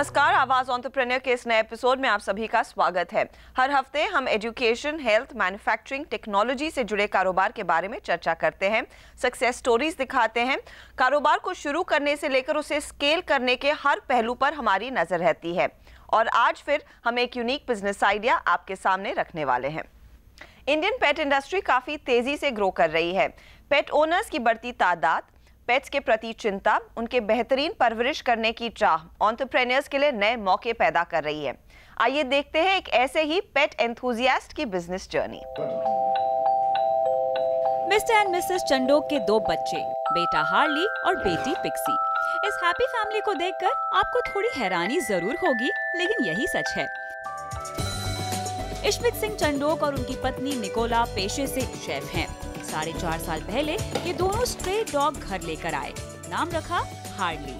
नमस्कार, आवाज एंटरप्रेन्योर के इस नए एपिसोड में आप सभी का स्वागत है। हर हफ्ते हम एजुकेशन, हेल्थ, मैन्युफैक्चरिंग, टेक्नोलॉजी से जुड़े कारोबार के बारे में चर्चा करते हैं, सक्सेस स्टोरीज दिखाते हैं। कारोबार को शुरू करने से लेकर उसे स्केल करने के हर पहलू पर हमारी नजर रहती है और आज फिर हम एक यूनिक बिजनेस आइडिया आपके सामने रखने वाले हैं। इंडियन पेट इंडस्ट्री काफी तेजी से ग्रो कर रही है। पेट ओनर्स की बढ़ती तादाद, पेट्स के प्रति चिंता, उनके बेहतरीन परवरिश करने की चाह एंटरप्रेन्योर्स के लिए नए मौके पैदा कर रही है। आइए देखते हैं एक ऐसे ही पेट एंथुसियास्ट की business journey. Mr and Mrs Chandok के 2 बच्चे, बेटा हार्ली और बेटी पिक्सी। इस हैप्पी फैमिली को देखकर आपको थोड़ी हैरानी जरूर होगी, लेकिन यही सच है। इशमित सिंह चंडोक और उनकी पत्नी निकोला पेशे से शेफ हैं। 4.5 साल पहले ये दोनों स्ट्रे डॉग घर लेकर आए। नाम रखा हार्ली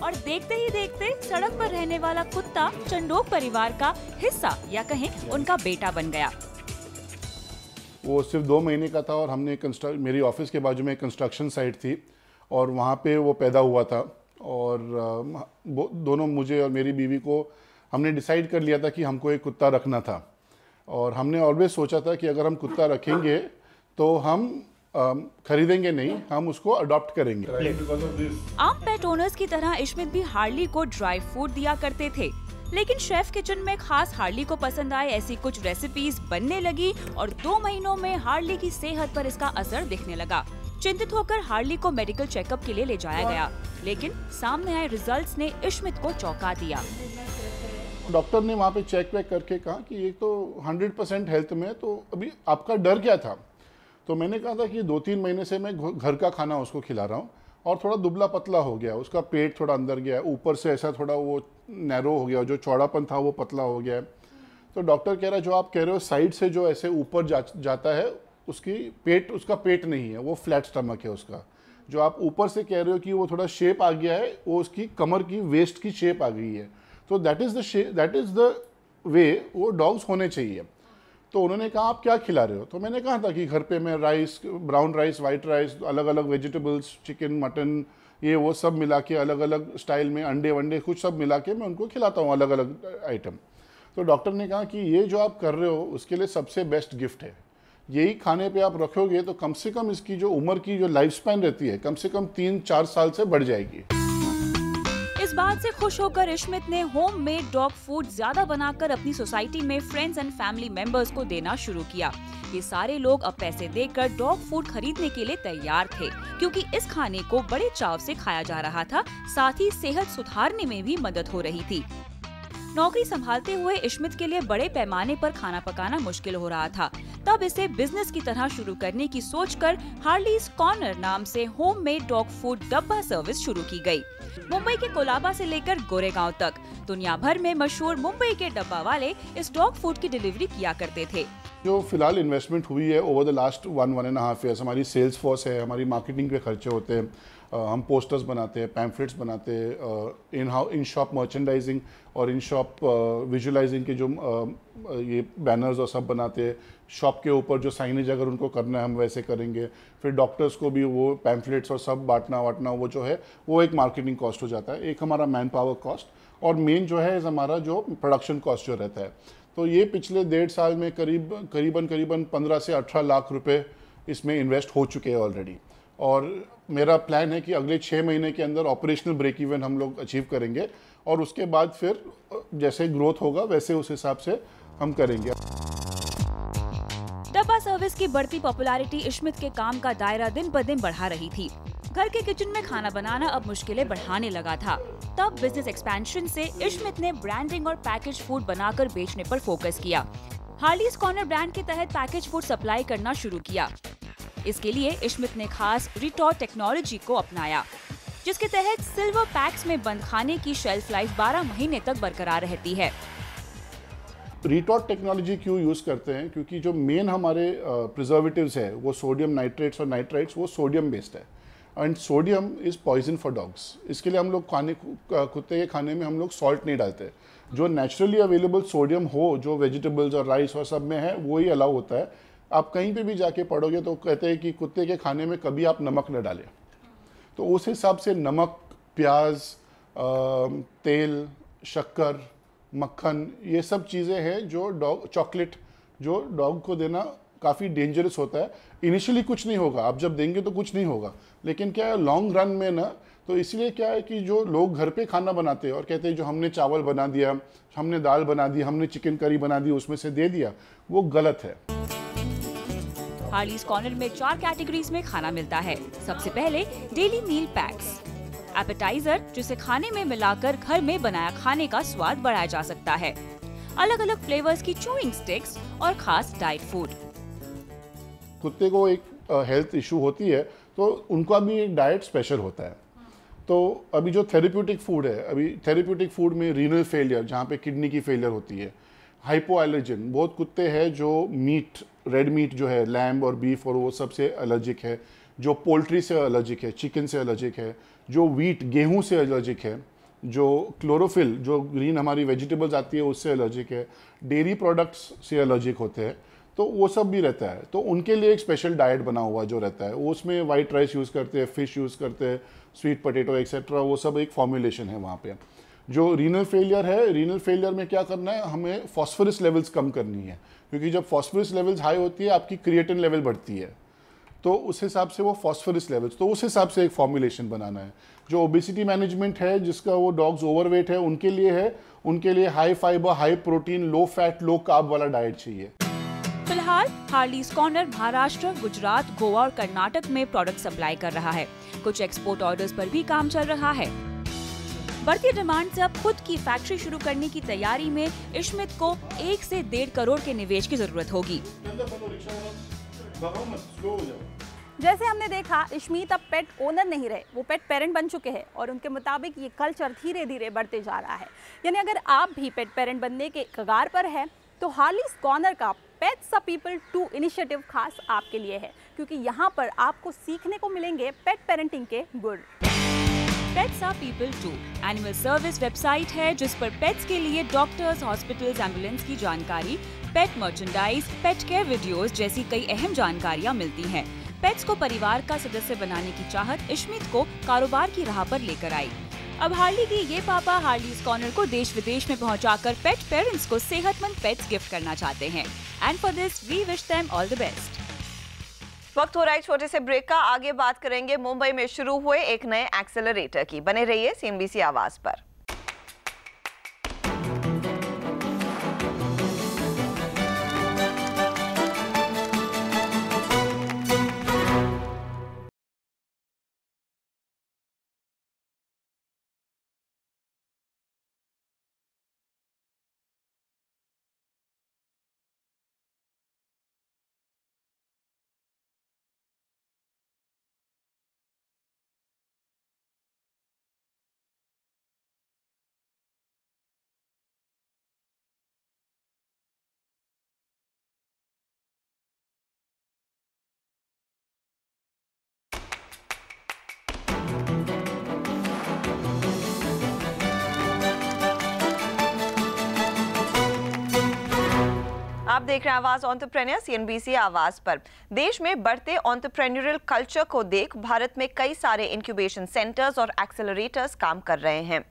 और देखते ही देखते सड़क पर रहने वाला कुत्ता चंडोक परिवार का हिस्सा या कहें उनका बेटा बन गया। वो सिर्फ 2 महीने का था और हमने मेरी ऑफिस के बाजू में एक कंस्ट्रक्शन साइट थी और वहाँ पे वो पैदा हुआ था और दोनों, मुझे और मेरी बीवी को, हमने डिसाइड कर लिया था कि हमको एक कुत्ता रखना था और हमने ऑलवेज सोचा था कि अगर हम कुत्ता रखेंगे तो हम खरीदेंगे नहीं, हम उसको अडॉप्ट करेंगे। आम पेट ओनर्स की तरह इशमित भी हार्ली को ड्राई फूड दिया करते थे, लेकिन शेफ किचन में खास हार्ली को पसंद आए ऐसी कुछ रेसिपीज बनने लगी और 2 महीनों में हार्ली की सेहत पर इसका असर दिखने लगा। चिंतित होकर हार्ली को मेडिकल चेकअप के लिए ले जाया गया, लेकिन सामने आए रिजल्ट्स ने इशमित को चौंका दिया। डॉक्टर ने वहाँ पे चेक वेक करके कहा कि ये तो 100% हेल्थ में, तो अभी आपका डर क्या था? तो मैंने कहा था कि 2-3 महीने से मैं घर का खाना उसको खिला रहा हूँ और थोड़ा दुबला पतला हो गया, उसका पेट थोड़ा अंदर गया है, ऊपर से ऐसा थोड़ा वो नैरो हो गया, जो चौड़ापन था वो पतला हो गया है। तो डॉक्टर कह रहा है जो आप कह रहे हो साइड से जो ऐसे ऊपर जाता है उसका पेट नहीं है, वो फ्लैट स्टमक है उसका। जो आप ऊपर से कह रहे हो कि वो थोड़ा शेप आ गया है, वो उसकी कमर की वेस्ट की शेप आ गई है। तो दैट इज़ द वे वो डॉग्स होने चाहिए। तो उन्होंने कहा आप क्या खिला रहे हो? तो मैंने कहा था कि घर पे मैं rice, brown rice, white rice, अलग अलग वेजिटेबल्स, चिकन, मटन, ये वो सब मिला के अलग अलग स्टाइल में, अंडे वंडे कुछ सब मिला के मैं उनको खिलाता हूँ, अलग अलग आइटम। तो डॉक्टर ने कहा कि ये जो आप कर रहे हो उसके लिए सबसे बेस्ट गिफ्ट है, यही खाने पे आप रखोगे तो कम से कम इसकी जो उम्र की जो लाइफ स्पैन रहती है कम से कम 3-4 साल से बढ़ जाएगी। इस बात से खुश होकर इशमित ने होम मेड डॉग फूड ज्यादा बनाकर अपनी सोसाइटी में फ्रेंड्स एंड फैमिली मेंबर्स को देना शुरू किया। ये सारे लोग अब पैसे देकर डॉग फूड खरीदने के लिए तैयार थे, क्योंकि इस खाने को बड़े चाव से खाया जा रहा था, साथ ही सेहत सुधारने में भी मदद हो रही थी। नौकरी संभालते हुए इशमित के लिए बड़े पैमाने पर खाना पकाना मुश्किल हो रहा था। तब इसे बिजनेस की तरह शुरू करने की सोचकर हार्लीज कॉर्नर नाम से होम मेड डॉग फूड डब्बा सर्विस शुरू की गई। मुंबई के कोलाबा से लेकर गोरेगांव तक दुनिया भर में मशहूर मुंबई के डब्बा वाले इस डॉग फूड की डिलीवरी किया करते थे। जो फिलहाल इन्वेस्टमेंट हुई है ओवर द लास्ट 1.5 ईयर्स, हमारी सेल्स फोर्स है, हमारी मार्केटिंग पे खर्चे होते हैं, हम पोस्टर्स बनाते हैं, पैम्फलेट्स बनाते हैं, इन शॉप मर्चेंडाइजिंग और इन शॉप विजुअलाइजिंग के जो ये बैनर्स और सब बनाते हैं। शॉप के ऊपर जो साइनेज अगर उनको करना है हम वैसे करेंगे। फिर डॉक्टर्स को भी वो पैम्फलेट्स और सब बांटना वो जो है वो एक मार्केटिंग कॉस्ट हो जाता है, एक हमारा मैन पावर कॉस्ट और मेन जो है हमारा जो प्रोडक्शन कॉस्ट जो रहता है। तो ये पिछले 1.5 साल में करीबन 15 से 18 लाख रुपए इसमें इन्वेस्ट हो चुके हैं ऑलरेडी और मेरा प्लान है कि अगले 6 महीने के अंदर ऑपरेशनल ब्रेक इवन हम लोग अचीव करेंगे और उसके बाद फिर जैसे ग्रोथ होगा वैसे उस हिसाब से हम करेंगे। डब्बा सर्विस की बढ़ती पॉपुलैरिटी इशमित के काम का दायरा दिन ब दिन बढ़ा रही थी। घर के किचन में खाना बनाना अब मुश्किलें बढ़ाने लगा था। तब बिजनेस एक्सपेंशन से इशमित ने ब्रांडिंग और पैकेज फूड बनाकर बेचने पर फोकस किया। हार्लीज कॉर्नर ब्रांड के तहत पैकेज फूड सप्लाई करना शुरू किया। इसके लिए इशमित ने खास रिटॉर्ट टेक्नोलॉजी को अपनाया, जिसके तहत सिल्वर पैक्स में बंद खाने की शेल्फ लाइफ 12 महीने तक बरकरार रहती है। रिटॉर्ट टेक्नोलॉजी क्यों यूज़ करते हैं? क्योंकि जो मेन हमारे प्रिजर्वेटिव्स है वो सोडियम नाइट्रेट्स और नाइट्राइट्स वो सोडियम बेस्ड है and sodium is poison for dogs. इसके लिए हम लोग कुत्ते के खाने में हम लोग सॉल्ट नहीं डालते। जो नेचुरली अवेलेबल सोडियम हो जो वेजिटेबल्स और राइस और सब में है वो ही अलाउ होता है। आप कहीं पे भी जाके पढ़ोगे तो कहते हैं कि कुत्ते के खाने में कभी आप नमक न डालें। तो उस हिसाब से नमक, प्याज, तेल शक्कर, मक्खन, ये सब चीज़ें हैं जो डॉग, चॉकलेट जो डॉग को देना काफ़ी डेंजरस होता है। इनिशियली कुछ नहीं होगा, आप जब देंगे तो कुछ नहीं होगा, लेकिन क्या है लॉन्ग रन में ना, तो इसलिए क्या है कि जो लोग घर पे खाना बनाते हैं और कहते हैं जो हमने चावल बना दिया, हमने दाल बना दी, हमने चिकन करी बना दी, उसमें से दे दिया, वो गलत है। हार्लीज कॉर्नर में 4 कैटेगरीज में खाना मिलता है। सबसे पहले डेली मील पैक्स, एपेटाइजर जिसे खाने में मिलाकर घर में बनाया खाने का स्वाद बढ़ाया जा सकता है, अलग अलग फ्लेवर्स की चूइंग स्टिक्स और खास डाइट फूड। कुत्ते को एक हेल्थ इशू होती है तो उनका भी एक डाइट स्पेशल होता है। तो अभी जो थेरेप्यूटिक फूड है, अभी थेरेप्यूटिक फूड में रीनल फेलियर, जहाँ पे किडनी की फेलियर होती है, हाइपो एलर्जन, बहुत कुत्ते हैं जो मीट, रेड मीट जो है लैम्ब और बीफ और वो सबसे एलर्जिक है, जो पोल्ट्री से एलर्जिक है, चिकन से एलर्जिक है, जो वीट गेहूं से एलर्जिक है, जो क्लोरोफिल जो ग्रीन हमारी वेजिटेबल्स आती है उससे एलर्जिक है, डेयरी प्रोडक्ट्स से एलर्जिक होते हैं, तो वो सब भी रहता है। तो उनके लिए एक स्पेशल डाइट बना हुआ जो रहता है, वो उसमें वाइट राइस यूज़ करते हैं, फिश यूज़ करते हैं, स्वीट पोटैटो एक्सेट्रा, वो सब एक फॉर्मुलेशन है वहाँ पे। जो रीनल फेलियर है, रीनल फेलियर में क्या करना है, हमें फॉस्फोरस लेवल्स कम करनी है, क्योंकि जब फॉस्फोरस लेवल्स हाई होती है आपकी क्रिएटिन लेवल बढ़ती है, तो उस हिसाब से वो फॉस्फोरस लेवल्स, तो उस हिसाब से एक फॉर्मुलेशन बनाना है। जो ओबेसिटी मैनेजमेंट है, जिसका वो डॉग्स ओवरवेट है, उनके लिए है, उनके लिए high fibre, high protein, low fat, low carb वाला डाइट चाहिए। फिलहाल हार्लीज कॉर्नर महाराष्ट्र, गुजरात, गोवा और कर्नाटक में प्रोडक्ट सप्लाई कर रहा है। कुछ एक्सपोर्ट ऑर्डर्स पर भी काम चल रहा है। बढ़ती डिमांड से अब खुद की फैक्ट्री शुरू करने की तैयारी में इश्मित को 1 से 1.5 करोड़ के निवेश की जरूरत होगी। जैसे हमने देखा, इश्मीत अब पेट ओनर नहीं रहे, वो पेट पेरेंट बन चुके हैं और उनके मुताबिक ये कल्चर धीरे धीरे बढ़ते जा रहा है। यानी अगर आप भी पेट पेरेंट बनने के कगार पर हैं, तो हार्लीज कॉर्नर का pets are people too initiative खास आपके लिए है, क्योंकि यहाँ पर आपको सीखने को मिलेंगे पेट पेरेंटिंग के गुण। Pets are people too animal service website है जिस पर पेट्स के लिए डॉक्टर्स, हॉस्पिटल्स, एम्बुलेंस की जानकारी, पेट मर्चेंडाइज, पेट केयर वीडियोस जैसी कई अहम जानकारियाँ मिलती हैं। पेट्स को परिवार का सदस्य बनाने की चाहत इश्मित को कारोबार की राह पर लेकर आई। अब हार्ली की ये पापा हार्लीज कॉर्नर को देश विदेश में पहुंचाकर पेट पेरेंट्स को सेहतमंद पेट्स गिफ्ट करना चाहते हैं। And for this we wish them all the best. वक्त हो रहा है छोटे से ब्रेक का। आगे बात करेंगे मुंबई में शुरू हुए एक नए एक्सेलरेटर की। बने रहिए CNBC आवाज पर। आप देख रहे हैं आवाज एंटरप्रेन्योर CNBC आवाज पर। देश में बढ़ते एंटरप्रेन्योरियल कल्चर को देख भारत में कई सारे इंक्यूबेशन सेंटर्स और एक्सेलरेटर्स काम कर रहे हैं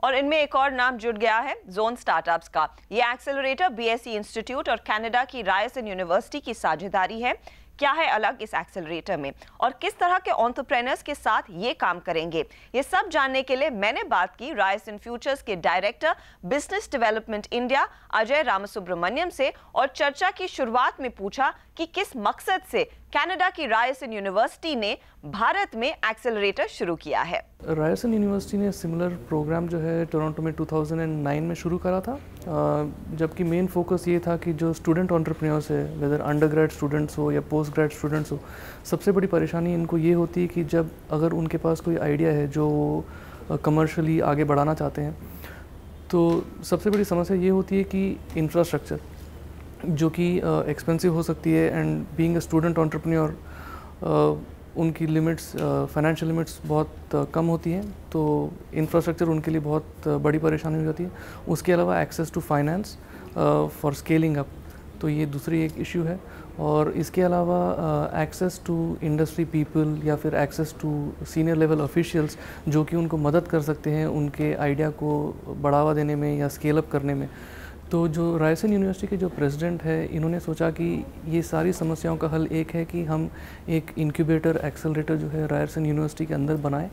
और इनमें एक और नाम जुड़ गया है, जोन स्टार्टअप्स का। ये एक्सेलरेटर BSE इंस्टीट्यूट और कनाडा की रायसन यूनिवर्सिटी की साझेदारी है। क्या है अलग इस एक्सेलरेटर में और किस तरह के एंटरप्रेन्योर्स के साथ ये काम करेंगे, ये सब जानने के लिए मैंने बात की रायसन फ्यूचर्स के director business development India Ajay Ramasubramanian से और चर्चा की शुरुआत में पूछा कि किस मकसद से कनाडा की रायसन यूनिवर्सिटी ने भारत में एक्सेलरेटर शुरू किया है। रायसन यूनिवर्सिटी ने सिमिलर प्रोग्राम जो है टोरंटो में 2009 में शुरू करा था, जबकि मेन फोकस ये था कि जो स्टूडेंट एंटरप्रेन्योर्स है, वेदर अंडरग्रेड स्टूडेंट्स हो या पोस्ट ग्रेड स्टूडेंट्स हो, सबसे बड़ी परेशानी इनको ये होती है कि जब अगर उनके पास कोई आइडिया है जो कमर्शियली आगे बढ़ाना चाहते हैं, तो सबसे बड़ी समस्या ये होती है कि इंफ्रास्ट्रक्चर जो कि एक्सपेंसिव हो सकती है, and being a student entrepreneur उनकी लिमिट्स, फाइनेंशियल लिमिट्स बहुत कम होती हैं, तो इंफ्रास्ट्रक्चर उनके लिए बहुत बड़ी परेशानी हो जाती है। उसके अलावा access to finance for scaling up, तो ये दूसरी एक इशू है। और इसके अलावा एक्सेस टू इंडस्ट्री पीपल या फिर access to senior level officials जो कि उनको मदद कर सकते हैं उनके आइडिया को बढ़ावा देने में या स्केल अप करने में। तो जो रायसन यूनिवर्सिटी के जो प्रेसिडेंट है, इन्होंने सोचा कि ये सारी समस्याओं का हल एक है कि हम एक इंक्यूबेटर एक्सेलरेटर जो है रायसन यूनिवर्सिटी के अंदर बनाएं,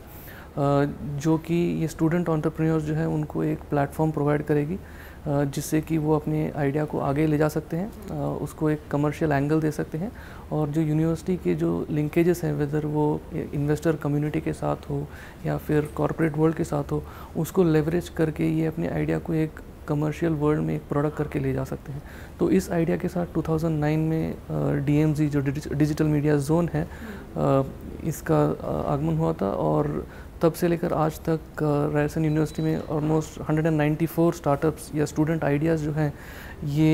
जो कि ये स्टूडेंट एंटरप्रेन्योर्स जो है उनको एक प्लेटफॉर्म प्रोवाइड करेगी जिससे कि वो अपने आइडिया को आगे ले जा सकते हैं, उसको एक कमर्शियल एंगल दे सकते हैं। और जो यूनिवर्सिटी के जो लिंकेजेस हैं, वेदर वो इन्वेस्टर कम्युनिटी के साथ हो या फिर कॉरपोरेट वर्ल्ड के साथ हो, उसको लेवरेज करके ये अपने आइडिया को एक कमर्शियल वर्ल्ड में एक प्रोडक्ट करके ले जा सकते हैं। तो इस आइडिया के साथ 2009 में DMZ जो डिजिटल मीडिया जोन है, इसका आगमन हुआ था और तब से लेकर आज तक रायसन यूनिवर्सिटी में ऑलमोस्ट 194 स्टार्टअप्स या स्टूडेंट आइडियाज़ जो हैं ये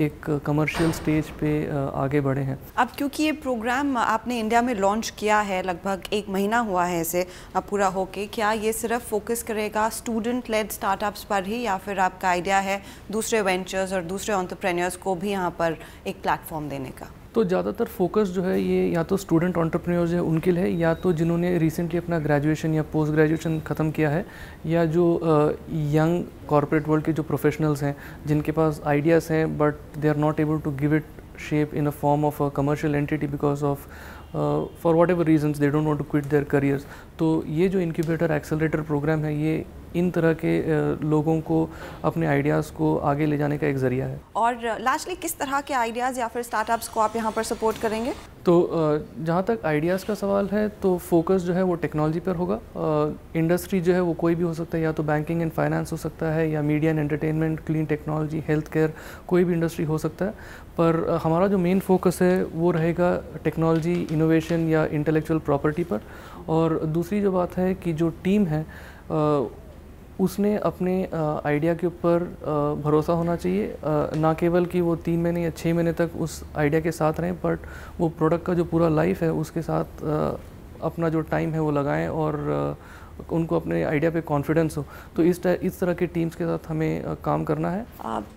एक कमर्शियल स्टेज पे आगे बढ़े हैं। अब क्योंकि ये प्रोग्राम आपने इंडिया में लॉन्च किया है, लगभग 1 महीना हुआ है इसे पूरा होके, क्या ये सिर्फ फोकस करेगा स्टूडेंट लेड स्टार्टअप्स पर ही या फिर आपका आइडिया है दूसरे वेंचर्स और दूसरे एंटरप्रेन्योर्स को भी यहाँ पर एक प्लेटफॉर्म देने का? तो ज़्यादातर फोकस जो है ये या तो स्टूडेंट एंटरप्रेन्योर्स है उनके लिए, या तो जिन्होंने रिसेंटली अपना ग्रेजुएशन या पोस्ट ग्रेजुएशन ख़त्म किया है, या जो यंग कॉर्पोरेट वर्ल्ड के जो प्रोफेशनल्स हैं जिनके पास आइडियाज़ हैं but they are not able to give it shape in a form of a commercial entity because of for whatever reasons they don't want to quit their careers. तो ये जो incubator accelerator programme है ये इन तरह के लोगों को अपने आइडियाज़ को आगे ले जाने का एक ज़रिया है। और लास्टली किस तरह के आइडियाज़ या फिर स्टार्टअप्स को आप यहाँ पर सपोर्ट करेंगे? तो जहाँ तक आइडियाज़ का सवाल है तो फोकस जो है वो टेक्नोलॉजी पर होगा। इंडस्ट्री जो है वो कोई भी हो सकता है, या तो बैंकिंग एंड फाइनेंस हो सकता है, या media and entertainment, clean technology, health care, कोई भी इंडस्ट्री हो सकता है। पर हमारा जो मेन फोकस है वो रहेगा टेक्नोलॉजी, इनोवेशन या इंटेलेक्चुअल प्रॉपर्टी पर। और दूसरी जो बात है कि जो टीम है उसने अपने आइडिया के ऊपर भरोसा होना चाहिए, ना केवल कि वो 3 महीने या 6 महीने तक उस आइडिया के साथ रहें, बट वो प्रोडक्ट का जो पूरा लाइफ है उसके साथ अपना जो टाइम है वो लगाएं और उनको अपने आइडिया पे कॉन्फिडेंस हो। तो इस तरह के टीम्स के साथ हमें काम करना है।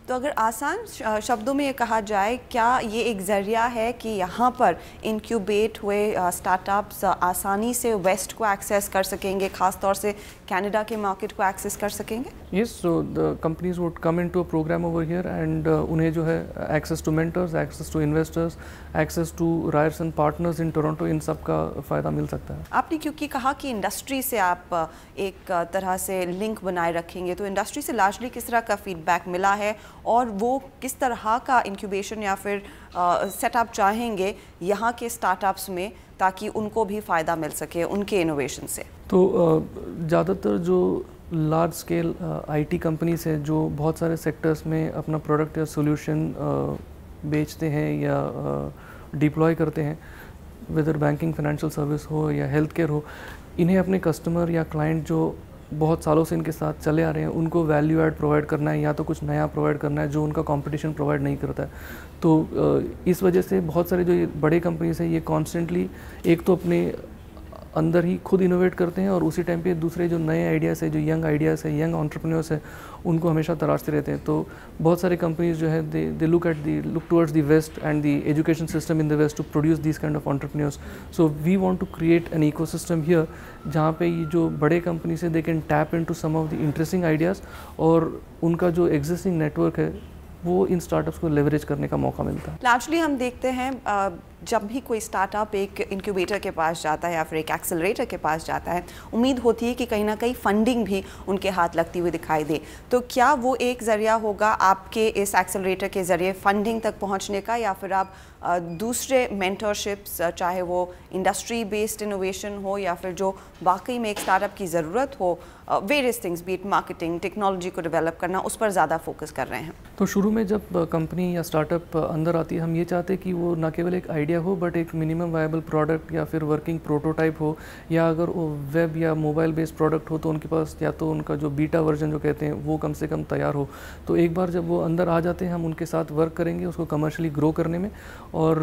तो अगर आसान शब्दों में ये कहा जाए, क्या ये एक ज़रिया है कि यहाँ पर इंक्यूबेट हुए स्टार्टअप्स आसानी से वेस्ट को एक्सेस कर सकेंगे, ख़ास तौर से कनाडा के मार्केट को एक्सेस कर सकेंगे? Yes, so the companies would come into a programme over here and उन्हें जो है access to mentors, access to investors, access to Ryerson partners in Toronto, इन सब का फ़ायदा मिल सकता है। आपने क्योंकि कहा कि इंडस्ट्री से आप एक तरह से लिंक बनाए रखेंगे, तो इंडस्ट्री से लार्जली किस तरह का फीडबैक मिला है और वो किस तरह का इंक्यूबेशन या फिर सेटअप चाहेंगे यहाँ के स्टार्टअप्स में ताकि उनको भी फ़ायदा मिल सके उनके इनोवेशन से? तो ज़्यादातर जो लार्ज स्केल IT कंपनीज हैं जो बहुत सारे सेक्टर्स में अपना प्रोडक्ट या सोल्यूशन बेचते हैं या डिप्लॉय करते हैं, वेदर बैंकिंग, फाइनेंशियल सर्विस हो या हेल्थ केयर हो, इन्हें अपने कस्टमर या क्लाइंट जो बहुत सालों से इनके साथ चले आ रहे हैं उनको वैल्यू ऐड प्रोवाइड करना है या तो कुछ नया प्रोवाइड करना है जो उनका कंपटीशन प्रोवाइड नहीं करता है। तो इस वजह से बहुत सारे जो ये बड़े कंपनीज हैं ये कॉन्स्टेंटली एक तो अपने अंदर ही खुद इनोवेट करते हैं और उसी टाइम पे दूसरे जो नए आइडियाज़ है, जो यंग आइडियाज़ है, यंग एंटरप्रेन्योर्स है, उनको हमेशा तलाशते रहते हैं। तो बहुत सारे कंपनीज जो है they look towards the west and the education system in the west to produce this kind of entrepreneurs. So we want to create an ecosystem here जहाँ पे ये जो बड़े कंपनीज है they can tap into some of the interesting ideas और उनका जो existing network है वो इन स्टार्टअप्स को लेवरेज करने का मौका मिलता है। लार्जली हम देखते हैं जब भी कोई स्टार्टअप एक इंक्यूबेटर के पास जाता है या फिर एक एक्सेलरेटर के पास जाता है, उम्मीद होती है कि कहीं ना कहीं फंडिंग भी उनके हाथ लगती हुई दिखाई दे। तो क्या वो एक ज़रिया होगा आपके इस एक्सेलरेटर के ज़रिए फंडिंग तक पहुंचने का, या फिर आप दूसरे मेंटरशिप्स, चाहे वो इंडस्ट्री बेस्ड इनोवेशन हो या फिर जो वाकई में एक स्टार्टअप की ज़रूरत हो, various things, be it marketing, technology को डेवलप करना, उस पर ज़्यादा फोकस कर रहे हैं? तो शुरू में जब कंपनी या स्टार्टअप अंदर आती है, हम ये चाहते हैं कि वो न केवल एक आइडिया आइडिया हो बट एक मिनिमम वायबल प्रोडक्ट या फिर वर्किंग प्रोटोटाइप हो, या अगर वो वेब या मोबाइल बेस्ड प्रोडक्ट हो तो उनके पास या तो उनका जो बीटा वर्जन जो कहते हैं वो कम से कम तैयार हो। तो एक बार जब वो अंदर आ जाते हैं हम उनके साथ वर्क करेंगे उसको कमर्शियली ग्रो करने में, और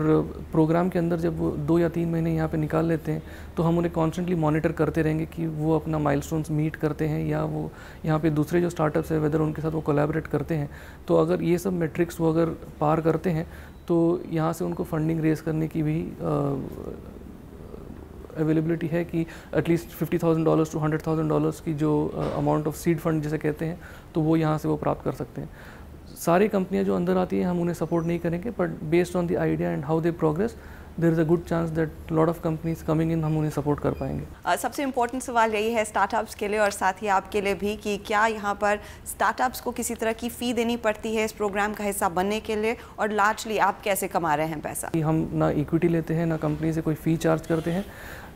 प्रोग्राम के अंदर जब वो 2 या 3 महीने यहाँ पे निकाल लेते हैं तो हम उन्हें कॉन्स्टेंटली मॉनिटर करते रहेंगे कि वो अपना माइलस्टोन्स मीट करते हैं या वो यहाँ पे दूसरे जो स्टार्टअप्स है वेदर उनके साथ वो कोलैबोरेट करते हैं। तो अगर ये सब मेट्रिक्स वो अगर पार करते हैं तो यहाँ से उनको फंडिंग रेज करने की भी अवेलेबिलिटी है कि एटलीस्ट $50,000 to $100,000 की जो अमाउंट ऑफ सीड फंड जिसे कहते हैं तो वो यहाँ से वो प्राप्त कर सकते हैं। सारी कंपनियाँ जो अंदर आती हैं हम उन्हें सपोर्ट नहीं करेंगे, but based on the idea and how they progress there is a good chance that lot of companies coming in हम उन्हें सपोर्ट कर पाएंगे। सबसे इम्पोर्टेंट सवाल यही है स्टार्टअप्स के लिए और साथ ही आपके लिए भी कि क्या यहाँ पर स्टार्टअप्स को किसी तरह की फ़ी देनी पड़ती है इस प्रोग्राम का हिस्सा बनने के लिए, और लार्जली आप कैसे कमा रहे हैं पैसा? हम ना इक्विटी लेते हैं ना कंपनी से कोई फ़ी चार्ज करते हैं।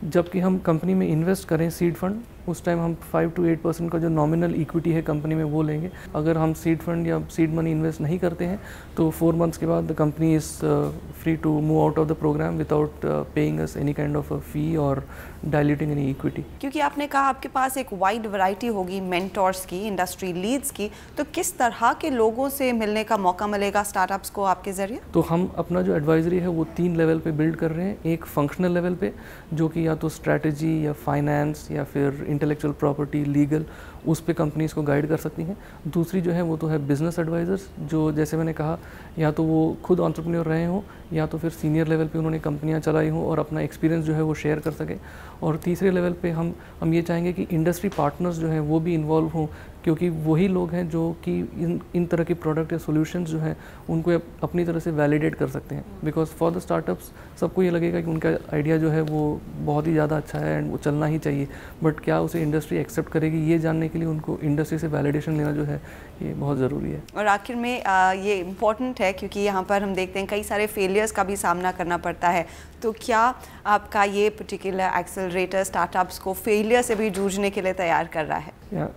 जबकि हम कंपनी में इन्वेस्ट करें सीड फंड उस टाइम हम 5 to 8% का जो नॉमिनल इक्विटी है कंपनी में वो लेंगे। अगर हम सीड फंड या सीड मनी इन्वेस्ट नहीं करते हैं तो 4 मंथ्स के बाद the company is free to move out of the programme without paying us any kind of fee और डायल्यूटिंग एनी इक्विटी। क्योंकि आपने कहा आपके पास एक वाइड वैरायटी होगी मेंटोर्स की, इंडस्ट्री लीड्स की, तो किस तरह के लोगों से मिलने का मौका मिलेगा स्टार्टअप्स को आपके ज़रिए? तो हम अपना जो एडवाइजरी है वो 3 लेवल पे बिल्ड कर रहे हैं। एक फंक्शनल लेवल पे जो कि या तो स्ट्रैटेजी या फाइनेंस या फिर इंटेलेक्चुअल प्रॉपर्टी लीगल उस पे कंपनीज को गाइड कर सकती हैं। दूसरी जो है वो तो है बिजनेस एडवाइज़र्स जो जैसे मैंने कहा या तो वो खुद एंटरप्रेन्योर रहे हों या तो फिर सीनियर लेवल पे उन्होंने कंपनियां चलाई हों और अपना एक्सपीरियंस जो है वो शेयर कर सकें। और तीसरे लेवल पे हम ये चाहेंगे कि इंडस्ट्री पार्टनर्स जो हैं वो भी इन्वॉल्व हों, क्योंकि वही लोग हैं जो कि इन तरह के प्रोडक्ट या सॉल्यूशंस जो हैं उनको अपनी तरह से वैलिडेट कर सकते हैं। बिकॉज फॉर द स्टार्टअप्स सबको ये लगेगा कि उनका आइडिया जो है वो बहुत ही ज़्यादा अच्छा है एंड वो चलना ही चाहिए, बट क्या उसे इंडस्ट्री एक्सेप्ट करेगी ये जानने के लिए उनको इंडस्ट्री से वैलिडेशन लेना जो है ये बहुत ज़रूरी है। और आखिर में ये इम्पॉर्टेंट है क्योंकि यहाँ पर हम देखते हैं कई सारे फेलियर्स का भी सामना करना पड़ता है, तो क्या आपका ये पर्टिकुलर एक्सेलरेटर स्टार्टअप्स को फेलियर से भी जूझने के लिए तैयार कर रहा है?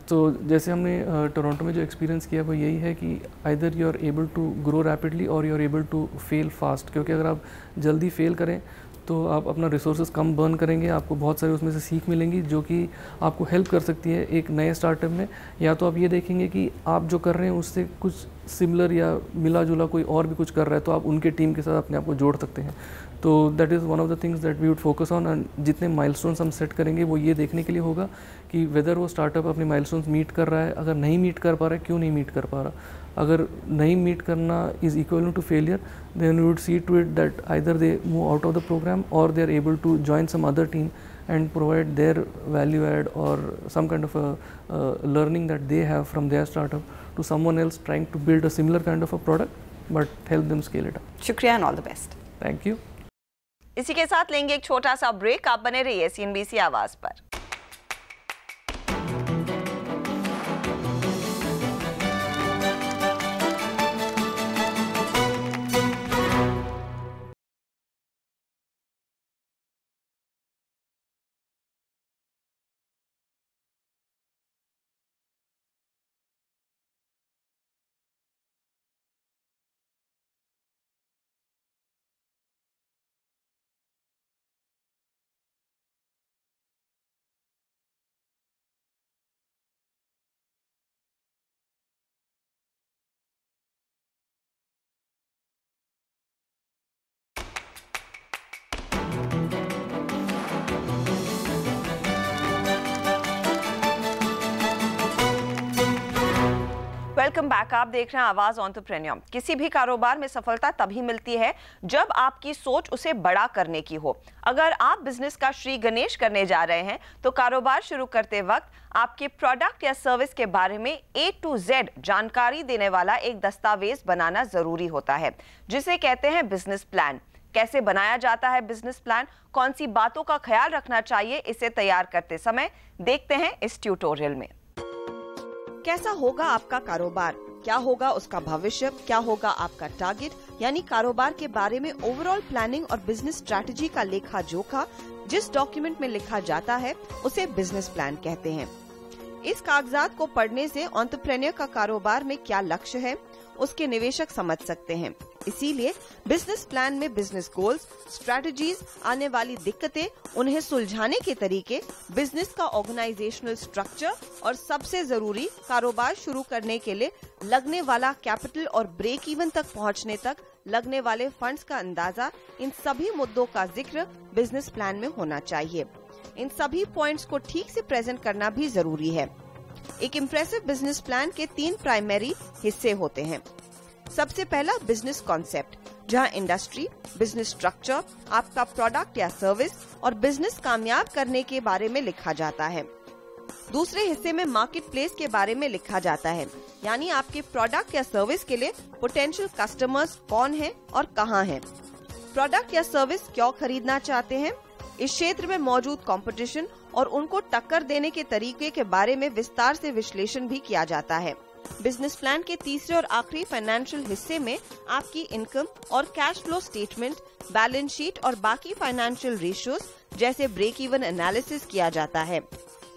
तो जैसे हमने टोरंटो में जो एक्सपीरियंस किया वो यही है कि either you are able to grow rapidly और you are able to fail fast. क्योंकि अगर आप जल्दी फेल करें तो आप अपना रिसोर्सेज कम बर्न करेंगे, आपको बहुत सारी उसमें से सीख मिलेंगी जो कि आपको हेल्प कर सकती है एक नए स्टार्टअप में। या तो आप ये देखेंगे कि आप जो कर रहे हैं उससे कुछ सिमिलर या मिला जुला कोई और भी कुछ कर रहा है तो आप उनके टीम के साथ अपने आप को जोड़ सकते हैं। तो that is one of the things that we would focus on. And जितने माइलस्टोन्स हम सेट करेंगे वो ये देखने के लिए होगा कि वेदर वो स्टार्टअप अपने माइलस्टोन्स मीट कर रहा है, अगर नहीं मीट कर पा रहा है क्यों नहीं मीट कर पा रहा। अगर नहीं मीट करना is equal to failure then we would see to it that either they move out of the programme और they are able to join some other team and provide their value add or some kind of a learning that they have from their startup to someone else trying to build a similar kind of a product but help them scale it up. शुक्रिया and all the best. Thank you. इसी के साथ लेंगे एक छोटा सा break. आप बने रहिए CNBC आवाज पर। Welcome back. आप देख रहे हैं आवाज एंटरप्रेन्योर। किसी भी कारोबार में सफलता तभी मिलती है जब आपकी सोच उसे बड़ा करने की हो। अगर आप बिजनेस का श्री गणेश करने जा रहे हैं तो कारोबार शुरू करते वक्त आपके प्रोडक्ट या सर्विस के बारे में A to Z जानकारी देने वाला एक दस्तावेज बनाना जरूरी होता है जिसे कहते हैं बिजनेस प्लान। कैसे बनाया जाता है बिजनेस प्लान, कौन सी बातों का ख्याल रखना चाहिए इसे तैयार करते समय, देखते हैं इस ट्यूटोरियल में। कैसा होगा आपका कारोबार, क्या होगा उसका भविष्य, क्या होगा आपका टारगेट, यानी कारोबार के बारे में ओवरऑल प्लानिंग और बिजनेस स्ट्रैटेजी का लेखा जोखा जिस डॉक्यूमेंट में लिखा जाता है उसे बिजनेस प्लान कहते हैं। इस कागजात को पढ़ने से एंटरप्रेन्योर का कारोबार में क्या लक्ष्य है, उसके निवेशक समझ सकते हैं। इसीलिए बिजनेस प्लान में बिजनेस गोल्स, स्ट्रेटजीज, आने वाली दिक्कतें, उन्हें सुलझाने के तरीके, बिजनेस का ऑर्गेनाइजेशनल स्ट्रक्चर और सबसे जरूरी कारोबार शुरू करने के लिए लगने वाला कैपिटल और ब्रेक इवन तक पहुंचने तक लगने वाले फंड्स का अंदाजा, इन सभी मुद्दों का जिक्र बिजनेस प्लान में होना चाहिए। इन सभी पॉइंट्स को ठीक से प्रेजेंट करना भी जरूरी है। एक इम्प्रेसिव बिजनेस प्लान के 3 प्राइमरी हिस्से होते हैं। सबसे पहला बिजनेस कॉन्सेप्ट, जहां इंडस्ट्री, बिजनेस स्ट्रक्चर, आपका प्रोडक्ट या सर्विस और बिजनेस कामयाब करने के बारे में लिखा जाता है। दूसरे हिस्से में मार्केट प्लेस के बारे में लिखा जाता है, यानी आपके प्रोडक्ट या सर्विस के लिए पोटेंशियल कस्टमर्स कौन हैं और कहां हैं। प्रोडक्ट या सर्विस क्यों खरीदना चाहते हैं, इस क्षेत्र में मौजूद कंपटीशन और उनको टक्कर देने के तरीके के बारे में विस्तार से विश्लेषण भी किया जाता है। बिजनेस प्लान के तीसरे और आखिरी फाइनेंशियल हिस्से में आपकी इनकम और cash flow statement, balance sheet और बाकी फाइनेंशियल रेशियोज जैसे ब्रेक इवन एनालिसिस किया जाता है।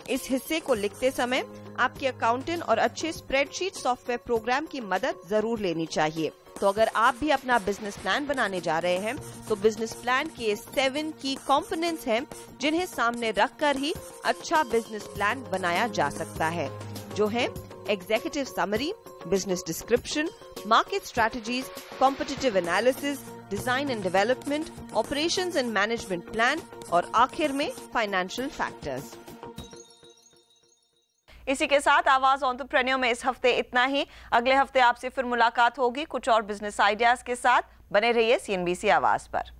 इस हिस्से को लिखते समय आपके अकाउंटेंट और अच्छे स्प्रेडशीट सॉफ्टवेयर प्रोग्राम की मदद जरूर लेनी चाहिए। तो अगर आप भी अपना बिजनेस प्लान बनाने जा रहे हैं तो बिजनेस प्लान के 7 की कंपोनेंट्स हैं, जिन्हें सामने रखकर ही अच्छा बिजनेस प्लान बनाया जा सकता है, जो है executive summary, business description, market strategies, competitive analysis, design and development, operations and management plan और आखिर में फाइनेंशियल फैक्टर्स। इसी के साथ आवाज एंटरप्रेन्योर में इस हफ्ते इतना ही। अगले हफ्ते आपसे फिर मुलाकात होगी कुछ और बिजनेस आइडियाज के साथ। बने रहिए CNBC आवाज पर।